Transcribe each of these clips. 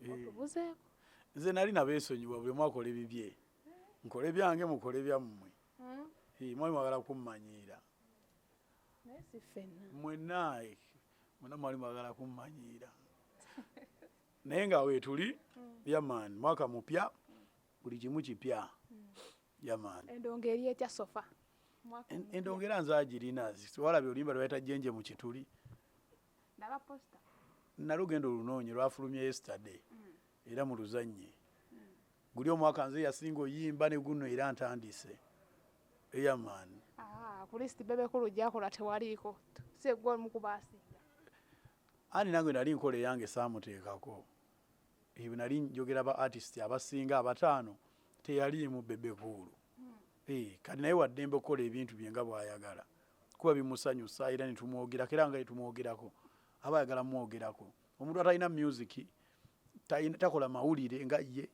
otubuzeeko nze nali nabeesonyiwa buli mwakola ebibye nkole byange mukole byammwe mwali mwagala kummanyiira naye si ffenna mwenna mwali mwagala kummanyiira naye nga weetuli yamaani mwaka mupya buli kimu kipya yamaani endongo eri etya sofa endongo era nze agirina walabye olimba lwebayita jjenje mu kituli ndaba posta nalugendo olunoonye lwafulumye yesterday era mu luzannye guli omwaka nze yasinga oyimba ne guno era ntandise eyamaani ku listi bebekulu gyakola tewaliiko segwe mukubasinga ani nange nali nkola eyange saamuteekako ebyo nali njogera ba artist abasinga abataano teyaliimu bebekulu kati naye waddembe okukola ebintu bye nga bw'ayagala kuba bimusanyusa era netumwogerako era nga yetumwogerako aba ayagala mwogerako omuntu atalina music takola mawulire nga ye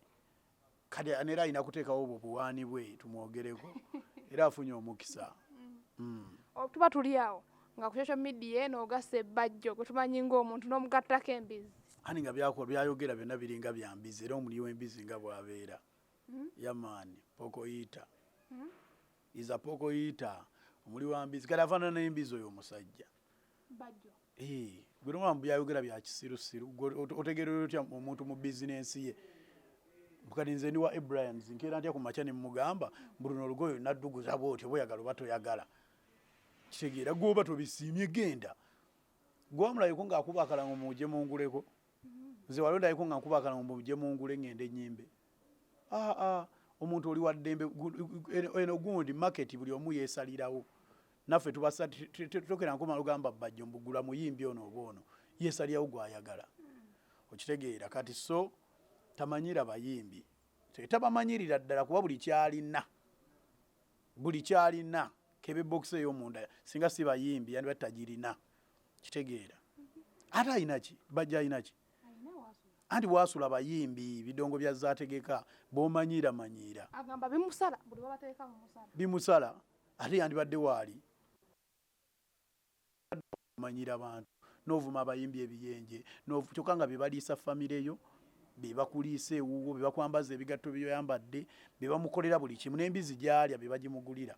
kati nera alina kuteekawo obwo buwaani bwe tumwogereko era afunye omukisa tuba tuli awo nga ku social media eno ogasa Bajjo gwe tumanyi ng'omuntu n'omugattako embizi ani nga byayogera byonna biringa byambizi era omuli w'embizi nga bw'abeera yamaani pokoyita iza pokoyita omuli wa mbizi kati afaanana n'embizi oyo omusajja Bajjo gwe nomwamu byayogera bya kisirusiru otegeerera otya omuntu mu bizinensi ye kati nze ndi wa Abrahams nkeera ntya ku makya ne mugamba mbuno olugoye nadduguza bw'otyo bw'oyagala oba toyagala kitegeera gwoba tobisiimye genda gwamulabeko ng'akuba akalango mujje munguleko nze wali ondabeko nga nkuba akalango mujje mungule ngende enyimbe omuntu oli waddembe eno gundi market buli omu yeesalirawo naffe tokera nkoma lugamba Bajjo mbugula muyimbi ono oba ono yeesalirawo gwayagala okitegeera kati so tamanyira bayimbi tabamanyirira ddala kuba buli kyalina kebe box ey'omunda singa si bayimbi yandiba tagirina kitegeera ate ayinaki Bajjo ayinaki anti wasula bayimbi bidongo bya zaategeka b'omanyira agamba bimusala buli babateeka bimusala ate yandibadde waali manyira abantu n'ovuma abayimbi ebiyenje kyokka nga bebaliisa famire yo bebakuliisa ewuwo bebakwambaza ebigatto byoyambadde bebamukolera buli kimu n'embizi gyalya bebagimugulira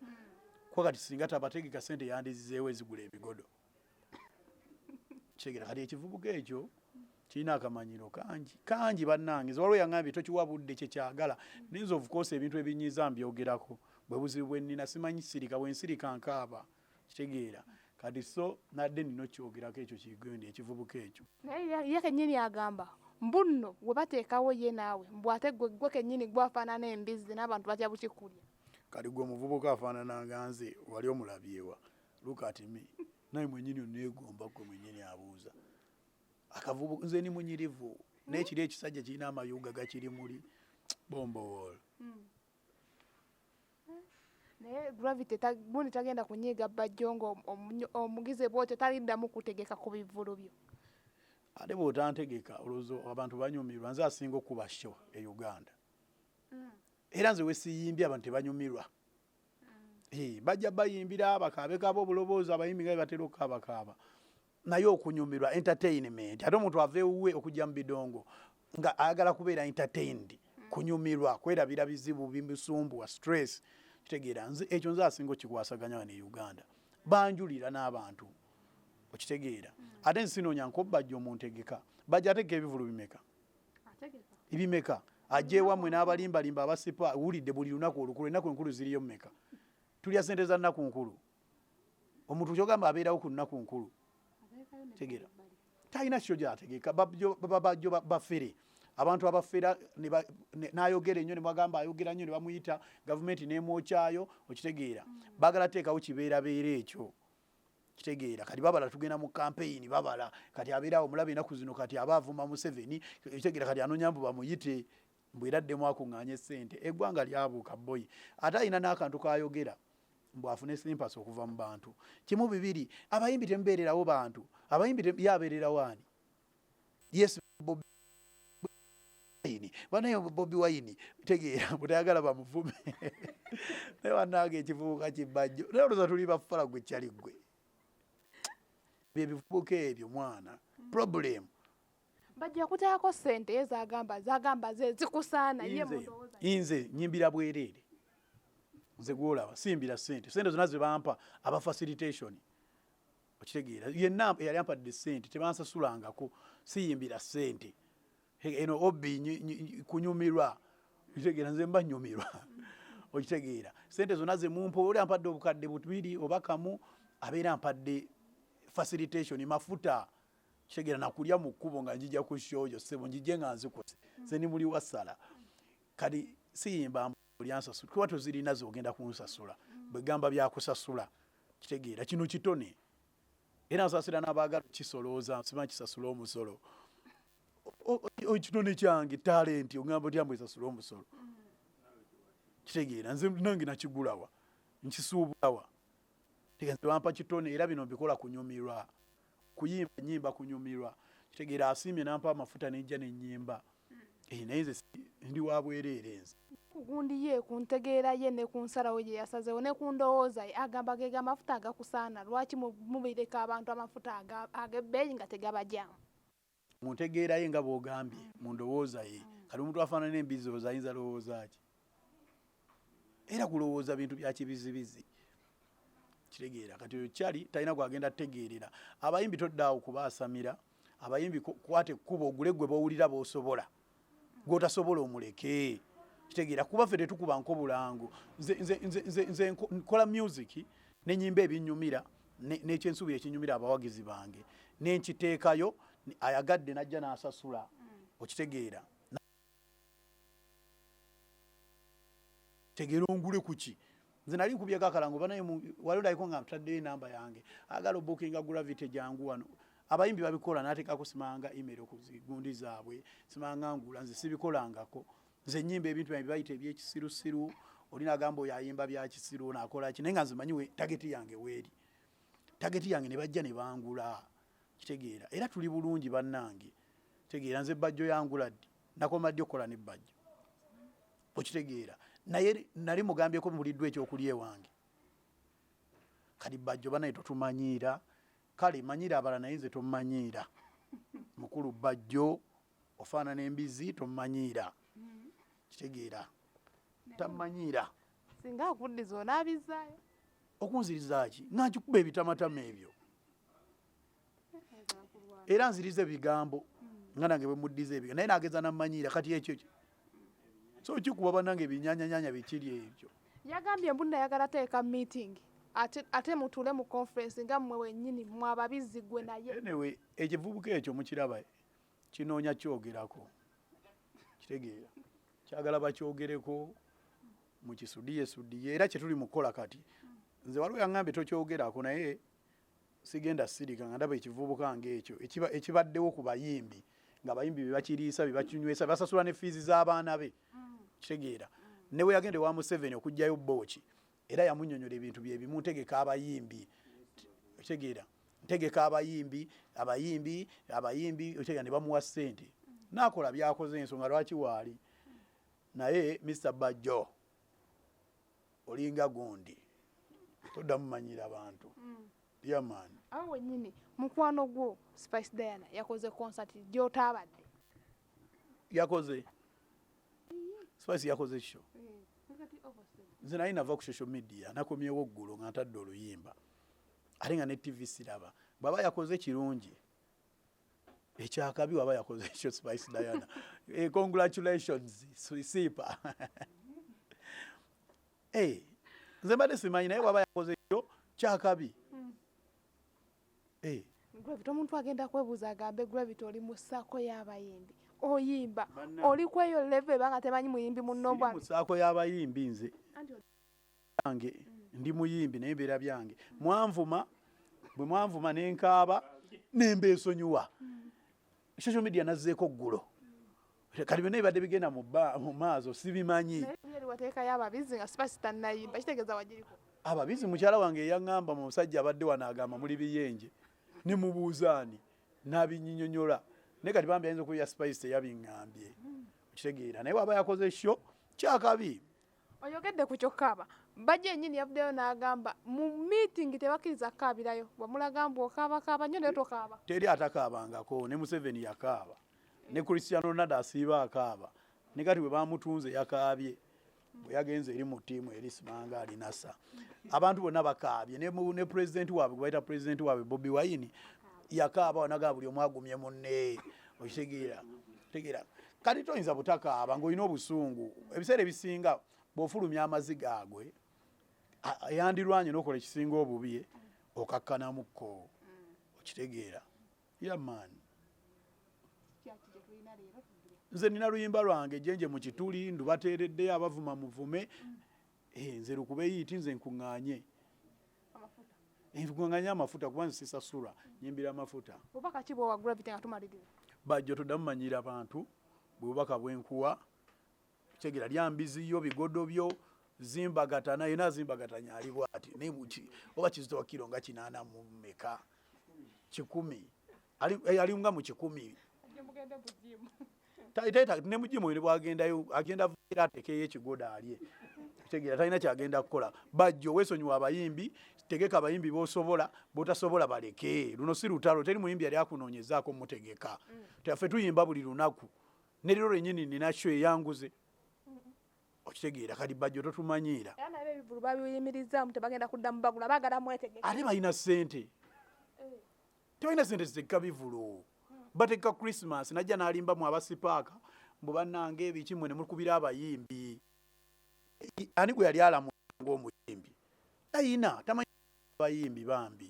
kuba kati singa tabategeka sente yandizizeewo ezigula ebigodo kyegera kati ekivubuka ekyo kirina akamanyiro kangi bannange waliwo yangambye tokiwa budde kyekyagala ninza ovukoosa ebintu ebinyiza mbyogerako bwe buzibu bwe nnina simanyi sirika bwe nsirika nkaaba kitegeera kati so nadde nina okyogerako ekyo kigende ekivubuka ekyo naye ye kennyini agamba mbunno we bateekawo ye naawe mbwate gwe kennyini gwafaanana embizi n'abantu batya bukikulya kati gwe omuvubuka afaanananga nze wali omulabyewa lukatimi naye mwennyini oneegomba gwe mwennyini abuuza akavubuka nze ni munyirivu n'ekiri ekisajja kirina amayuga gakiri muli bombowol naye gravity bundi tagenda kunyiiga Bajjo nga omugize bwotyo taliddamu kutegeka ku bivulu byo ate bw'otantegeka olowooza abantu banyumirwa nze asinga okuba sho e Uganda era nze wesiyimbye abantu tebanyumirwa bajja bayimbira bakaabekaaba obuloboozi abayimbi nga batera okukaabakaaba naye okunyumirwa entertainment ate omuntu ava ewuwe okujja mu bidongo nga ayagala kubeera entertained kunyumirwa kwerabira bizibu bimusumbuwa stress kitegeera ekyo nze asinga okikwasaganya ne Uganda banjulira n'abantu okitegeera ate nsinoonya nko Bajjo omuntegeka Bajjo ategeka ebivulu bimeka ajje wammwe n'abalimbalimba abasipa wulidde buli lunaku olukulu ennaku enkulu ziriyo mmeka tulya sente za nnaku nkulu omuntu kyogamba abeerawo ku nnaku nkulu tegeera talina kyo gyategeka Bajjo bafere abantu abafera n'ayogera ennyo ne bagamba ayogera nnyo ne bamuyita gavumenti n'emwokyayo okitegeera baagala teekawo kibeerabeera ekyo kitegeera kati babala tugenda mu campaign babala kati abeerawo omulabe ennaku zino kati aba avuma Museveni kitegeera kati anoonya mbu bamuyite mbweraddemu akuŋŋaanya essente eggwanga lyabuuka boyi ate alina n'akantu kayogera mbu afune simpasi okuva mu bantu kimu bibiri abayimbi temubeererawo bantu abayimbi yabeererawo ani yes banaye Bobi Wine tegeera butayagala bamuvume naye wannange ekivubuka kibajjo naye olowooza tuli bafala gwe kyali gwe byebivubuka ebyo mwana problem bajja kutaako ssente zagamba ze zikusaana ye mundowooza inze nyimbira bwereere nze gwolaba simbira ssente zonna ze bampa aba facilitation okitegeera yenna eyali ampadde ssente tebansasulangako siyimbira ssente eno obi kunyumirwa okitegeera nze mba nyumirwa okitegeera ssente zonna ze mumpa oli ampadde obukadde bubiri oba kamu abeera ampadde facilitation mafuta kitegeera nakulya mu kkubo nga njija ku shooyo ssebo njije nga nzikose nze ni muli wasala kati siyimba lyansasula kuba tozirina zogenda kunsasula bwegamba byakusasula kitegeera kino kitone era nsasira n'abaagala kisolooza simanyi kisasula omusolo kitone kyange talenti ogamba otya mbwe esasula omusolo kitegeera nze nange nakigulawa nkisuubulawa nze bampa kitone era bino mbikola kunyumirwa kuyimba nyimba kunyumirwa kitegeera asiimye nampa amafuta nejja nenyimba naye nze ndi wa bwereere nze kugundi ye kuntegeera ye ne kunsalawo gye yasazeewo ne kundowooza ye agamba ge amafuta agakusaana lwaki mubireka abantu amafuta ag'ebbeeyi nga tegabajyamu muntegeera ye nga bw'ogambye mundowooza ye kati omuntu afaanana n'embizooza ayinza lowooza ki era kulowooza bintu bya kibizibizi kitegeera kati kyali talina gwagenda tegeerera abayimbi toddaawo kubaasamira abayimbi kwate ekkuba ogule gwe bowulira b'osobola gw'otasobola omuleke kitegeera kuba ffe tetukuba nkobulango nze nkola music nenyimba ebinyumira n'ekyensuubira ekinyumira abawagizi bange nenkiteekayo ayagadde najja n'asasula okitegeera tegeera ongule kuki nze nali nkubyeko akalango banaye wali olayiko nga ntaddeyo enamba yange agala obukinga gravity jangu wano abayimbi babikola n'ateekako simanga email ku zigundi zaabwe simanga ngula nze sibikolangako nze nyimba ebintu byange bayita ebyekisirusiru olina agamba oyo ayimba byakisiru nakola ki naye nga nze manyiwe tageti yange weeri tageti yange ne bajja ne bangula kitegeera era tuli bulungi bannange kitegeera nze Bajjo yangula ddi nakoma ddi okukola ne Bajjo okitegeera naye nali mugambyeko muliddwa ekyokulya ewange kati Bajjo banaye totumanyiira kale manyira abala naye nze tomumanyiira mukulu Bajjo ofaanana embizi tomumanyiira kitegeera tamanyiira singa akuddiza onaabizaayo okunziriza ki nankikuba ebitamatama ebyo era nziriza ebigambo nga nange bwe muddiza ebigambo naye nageza namanyiira kati ekyo so kikuba bannange ebinyanyanyanya bikiri ebyo yagambye mbunda ayagala teeka meeting ate mutuule mu conference nga mmwe wennyini mmwe ababizi gwe naye anyway ekivubuka ekyo mukiraba kinoonya kyogerako kitegeera kyagala bakyogereko mukisudiye era kyetuli mukola kati nze waliwo yaŋŋambye tokyogerako naye sigenda sirika nga ndaba ekivubuka ng'ekyo ekibaddewo ku bayimbi ng'abayimbi bebakiriisa bebakinywesa basasula ne fiizi z'abaana be kitegeera ne we yagende wa Museveni okugjayo booki era yamunnyonnyola ebintu bye bimu ntegeka abayimbi kitegeera ntegeka abayimbi otegeera ne bamuwa ssente n'akola byakoze ensonga lwaki waali naye Mr. Bajjo olinga gundi toddamu manyira abantu yaman awo wennyini mukwano gwo Spice Diana yakoze concert gy'otaabadde yakoze Spice yakoze kyo nze naye nava ku social media nakomyewo ggulo nga ntadde oluyimba ate nga ne TV siraba bwaba yakoze kirungi ekyakabi waba yakoze ekyo Spice Diana congratulations sipa nze mbadde simanyi naye waba yakoze ekyo kyakabi Gravity omuntu agenda kwebuuza agambe Gravity oli mu ssaako y'abayimbi oyimba oli kweyo level ebanga temanyi muyimbi munnombwa mu ssaako y'abayimbi nze yange ndi muyimbi naye mbeera byange bwe mwanvuma nenkaaba nembeesonyiwa social media nazzeeko ggulo kati byonna bibadde bigenda mu maaso sibimanyi wateekayo ababizi nga Spice tannayimba kitegeeza wagiriko ababizi mukyala wange eyaŋŋamba mu musajja abadde wano agamba muli biyenje ne mubuuzaani n'abinnyonnyola naye kati bambi ayinza okuya Spice teyabiŋŋambye okitegeera naye waba yakoze kyo kyakabi oyogedde ku kyokkaaba Bajjo ennyini yavuddeyo n'agamba mu meeting tebakkiriza kkaabirayo wamulagamba okaabakaaba nnyo naye tokaaba teri atakaabangako ne Museveni yakaaba ne Cristiano Ronaldo asiiba akaaba ne kati bwe bamutunze yakaabye bwe yagenze eri mu ttiimu eri Simanga alinasa abantu bonna bakaabye ne president waabwe gwe bayita president waabwe Bobi Wine yakaaba wanaga buli omu agumye munne okitegeera kati toyinza butakaaba ng'olina obusungu ebiseera ebisinga bw'ofulumya amaziga agwe yandirwanye n'okola ekisinga obubi okakkanamukko okitegeera yamaani nze nina luyimba lwange jenje mu kituli ndubateereddeyo abavuma muvume nze lukube yiiti nze nkuŋŋaanye nkuŋŋaanye amafuta kuba nze sisasula nyimbira amafuta bubaka ki bwewagula bite nga tumaliriza Bajjo todamumanyira abantu bwebubaka bwenkuwa kitegeera lyambiziyo bigodo byo zimbagatana yena zimbagatanya ali bwati oba kizito wa kilo nga 8 mu meka 10 ali nga mu 10 taita ne mujimu ile bwagendayo agenda vira atekeyo ekigodo alye kitegeera talina kyagenda kukola Bajjo wesonyiwa abayimbi tegeka abayimbi bosobola botasobola baleke luno si lutalo teri muyimbi yali akunoonyezaako mutegeka taffe tuyimba buli lunaku ne lero lennyini nina show eyanguze okitegeera kati Bajjo totumanyiira era nabe ebivulu babiyimirizaamu tebagenda kuddamu bagula bagala mwetegeka ate balina ssente tebalina ssente zitekka bivulu batekka Christmas najja n'alimba mu abasipaaka mbu bannange ebiki mwe ne mukubira abayimbi ani gwe yali alamu ng'omuyimbi ayina tamanyi abayimbi bambi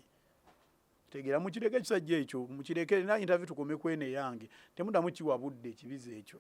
tegeera mukireke ekisajja ekyo mukireke na interview tukome kwene yange temuddamu kiwa budde ekibizo ekyo